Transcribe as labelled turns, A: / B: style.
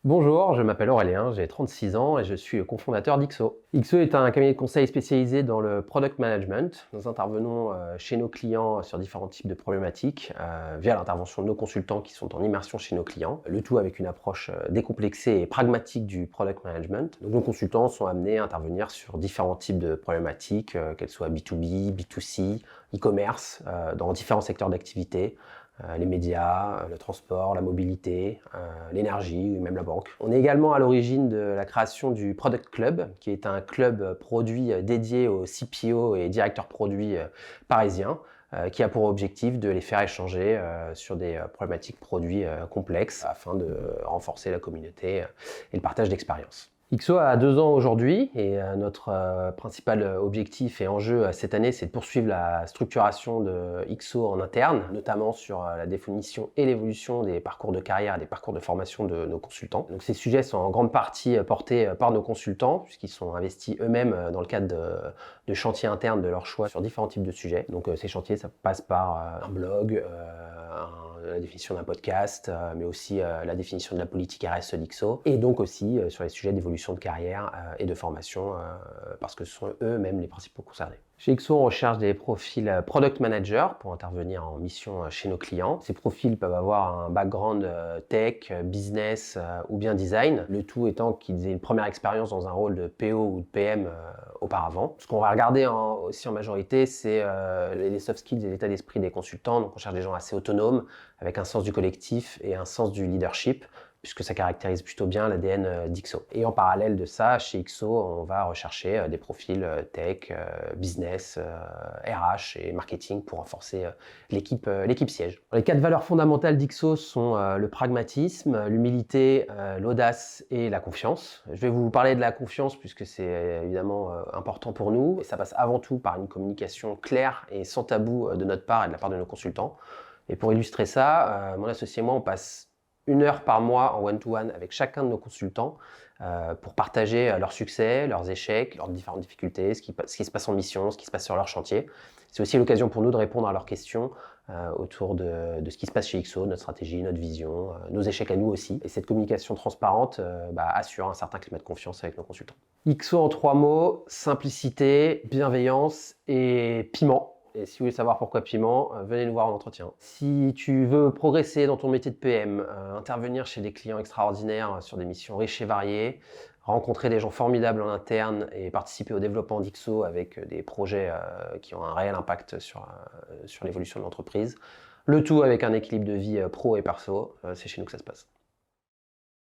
A: Bonjour, je m'appelle Aurélien, j'ai 36 ans et je suis le cofondateur d'XO. XO est un cabinet de conseil spécialisé dans le product management. Nous intervenons chez nos clients sur différents types de problématiques via l'intervention de nos consultants qui sont en immersion chez nos clients, le tout avec une approche décomplexée et pragmatique du product management. Donc, nos consultants sont amenés à intervenir sur différents types de problématiques, qu'elles soient B2B, B2C, e-commerce, dans différents secteurs d'activité. Les médias, le transport, la mobilité, l'énergie, ou même la banque. On est également à l'origine de la création du Product Club, qui est un club produit dédié aux CPO et directeurs produits parisiens, qui a pour objectif de les faire échanger sur des problématiques produits complexes afin de renforcer la communauté et le partage d'expériences. XO a 2 ans aujourd'hui et notre principal objectif et enjeu cette année, c'est de poursuivre la structuration de XO en interne, notamment sur la définition et l'évolution des parcours de carrière et des parcours de formation de nos consultants. Donc ces sujets sont en grande partie portés par nos consultants, puisqu'ils sont investis eux-mêmes dans le cadre de chantiers internes de leur choix sur différents types de sujets. Donc ces chantiers, ça passe par un blog, la définition d'un podcast, mais aussi la définition de la politique RSE d'XO, et donc aussi sur les sujets d'évolution de carrière et de formation, parce que ce sont eux-mêmes les principaux concernés. Chez XO, on recherche des profils product manager pour intervenir en mission chez nos clients. Ces profils peuvent avoir un background tech, business ou bien design, le tout étant qu'ils aient une première expérience dans un rôle de PO ou de PM auparavant. Ce qu'on va regarder aussi en majorité, c'est les soft skills et l'état d'esprit des consultants. Donc on cherche des gens assez autonomes, avec un sens du collectif et un sens du leadership, puisque ça caractérise plutôt bien l'ADN d'XO. Et en parallèle de ça, chez XO, on va rechercher des profils tech, business, RH et marketing pour renforcer l'équipe siège. Les 4 valeurs fondamentales d'XO sont le pragmatisme, l'humilité, l'audace et la confiance. Je vais vous parler de la confiance puisque c'est évidemment important pour nous. Et ça passe avant tout par une communication claire et sans tabou de notre part et de la part de nos consultants. Et pour illustrer ça, mon associé et moi, on passe 1 heure par mois en one-to-one avec chacun de nos consultants pour partager leurs succès, leurs échecs, leurs différentes difficultés, ce qui se passe en mission, ce qui se passe sur leur chantier. C'est aussi l'occasion pour nous de répondre à leurs questions autour de ce qui se passe chez XO, notre stratégie, notre vision, nos échecs à nous aussi. Et cette communication transparente assure un certain climat de confiance avec nos consultants. XO en 3 mots, simplicité, bienveillance et piment. Et si vous voulez savoir pourquoi piment, venez nous voir en entretien. Si tu veux progresser dans ton métier de PM, intervenir chez des clients extraordinaires sur des missions riches et variées, rencontrer des gens formidables en interne et participer au développement d'XO avec des projets qui ont un réel impact sur l'évolution de l'entreprise, le tout avec un équilibre de vie pro et perso, c'est chez nous que ça se passe.